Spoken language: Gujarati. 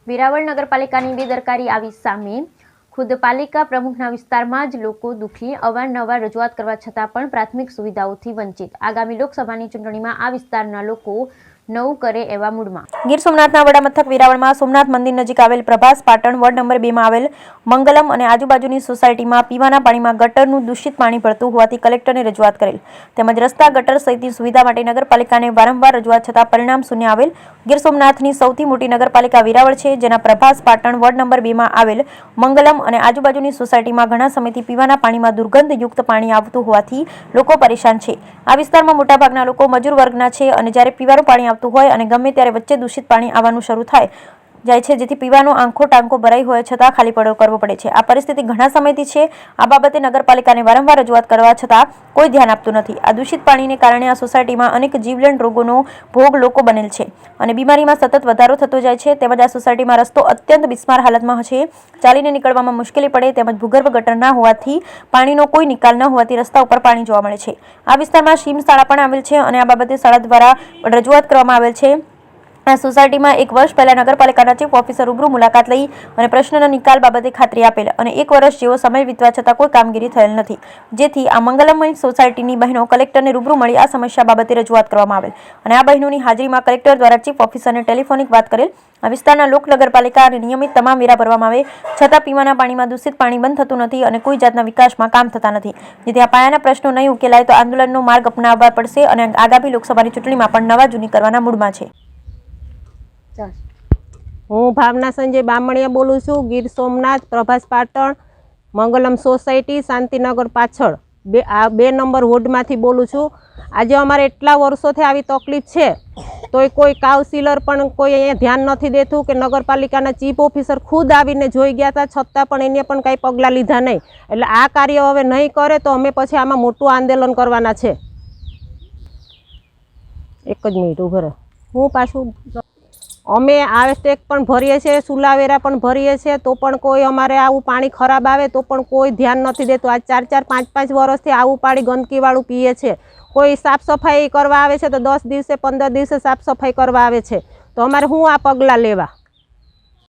વેરાવળ નગરપાલિકાની બેદરકારી આવી સામે ખુદ પાલિકા પ્રમુખના વિસ્તારમાં જ લોકો દુઃખી, અવારનવાર રજૂઆત કરવા છતાં પણ પ્રાથમિક સુવિધાઓથી વંચિત। આગામી લોકસભાની ચૂંટણીમાં આ વિસ્તારના લોકો નવું કરે એવા મૂડમાં। ગીર સોમનાથના વડા મથક વેરાવળમાં સોમનાથ મંદિર નજીક આવેલ પ્રભાસ પાટણ વોર્ડ નંબર 2 માં આવેલ મંગલમ અને આજુબાજુની સોસાયટીમાં પીવાના પાણીમાં ગટરનું દૂષિત પાણી ભળતું હોવાથી કલેક્ટરને રજૂઆત કરેલ, તેમજ રસ્તા ગટર સહિતની સુવિધા માટે નગરપાલિકાને વારંવાર રજૂઆત છતાં પરિણામ શૂન્ય આવેલ। ગીર સોમનાથની સૌથી મોટી નગરપાલિકા વેરાવળ છે, જેના પ્રભાસ પાટણ વોર્ડ નંબર 2 માં આવેલ મંગલમ અને આજુબાજુની સોસાયટીમાં ઘણા સમયથી પીવાના પાણીમાં દુર્ગંધયુક્ત પાણી આવતું હોવાથી લોકો પરેશાન છે। આ વિસ્તારમાં મોટાભાગના લોકો મજૂર વર્ગના છે અને જ્યારે પીવાનું પાણી આવતું હોય અને ગમે ત્યારે વચ્ચે દૂષિત પાણી આવવાનું શરૂ જાય છે, જેથી પીવાનો આંખો ટાંકો ભરાઈ હોય છતાં ખાલી કરવો પડે છે। આ પરિસ્થિતિ ઘણા સમયથી છે। આ બાબતે નગરપાલિકાને વારંવાર રજૂઆત કરવા છતાં કોઈ ધ્યાન આપતું નથી। આ દૂષિત પાણીને કારણે આ સોસાયટીમાં અનેક જીવલેણ રોગોનો ભોગ લોકો બનેલ છે અને બીમારીમાં સતત વધારો થતો જાય છે। તેમજ આ સોસાયટીમાં રસ્તો અત્યંત બિસ્માર હાલતમાં છે, ચાલીને નીકળવામાં મુશ્કેલી પડે, તેમજ ભૂગર્ભ ગટર ના હોવાથી પાણીનો કોઈ નિકાલ ન હોવાથી રસ્તા ઉપર પાણી જોવા મળે છે। આ વિસ્તારમાં શીમ શાળા પણ આવેલ છે અને આ બાબતે શાળા દ્વારા રજૂઆત કરવામાં આવેલ છે। આ સોસાયટીમાં 1 વર્ષ પહેલા નગરપાલિકાના ચીફ ઓફિસર રૂબરૂ મુલાકાત લઈ અને પ્રશ્નના નિકાલ બાબતે ખાતરી આપેલ અને 1 વર્ષ જેવો સમય વીતવા છતાં કોઈ કામગીરી થયેલ નથી, જેથી આ મંગલમય સોસાયટીની બહેનો કલેક્ટરને રૂબરૂ મળી આ સમસ્યા બાબતે રજૂઆત કરવામાં આવેલ અને આ બહેનોની હાજરીમાં કલેક્ટર દ્વારા ચીફ ઓફિસરને ટેલિફોનિક વાત કરેલ। આ વિસ્તારના લોક નગરપાલિકા અને નિયમિત તમામ વેરા ભરવામાં આવે છતાં પીવાના પાણીમાં દૂષિત પાણી બંધ થતું નથી અને કોઈ જાતના વિકાસમાં કામ થતા નથી, જેથી આ પાયાના પ્રશ્નો નહીં ઉકેલાય તો આંદોલનનો માર્ગ અપનાવવા પડશે અને આગામી લોકસભાની ચૂંટણીમાં પણ નવા જૂની કરવાના મૂડમાં છે। હું ભાવના સંજય બામણીયા બોલું છું। ગીર સોમનાથ પ્રભાસ પાટણ મંગલમ સોસાયટી શાંતિનગર પાછળ 2 નંબર વોર્ડમાંથી બોલું છું। આજે અમારે એટલા વર્ષોથી આવી તકલીફ છે, તોય કોઈ કાઉન્સિલર પણ કોઈ અહીંયા ધ્યાન નથી દેતું કે નગરપાલિકાના ચીફ ઓફિસર ખુદ આવીને જોઈ ગયા હતા, છતાં પણ એને પણ કંઈ પગલાં લીધા નહીં। એટલે આ કાર્ય હવે નહીં કરે તો અમે પછી આમાં મોટું આંદોલન કરવાના છે। એક જ મિનિટ ઉભો રહો, હું પાછું અમે આવેસ્ટેક પણ ભરીએ છીએ, સુલાવેરા પણ ભરીએ છીએ, તો પણ કોઈ અમારે આવું પાણી ખરાબ આવે તો પણ કોઈ ધ્યાન નથી દેતું। આ 4-4, 5-5 વર્ષથી આવું પાણી ગંદકીવાળું પીએ છે। કોઈ સાફ સફાઈ કરવા આવે છે તો 10 દિવસે 15 દિવસે સાફ સફાઈ કરવા આવે છે, તો અમારે શું આ પગલાં લેવા?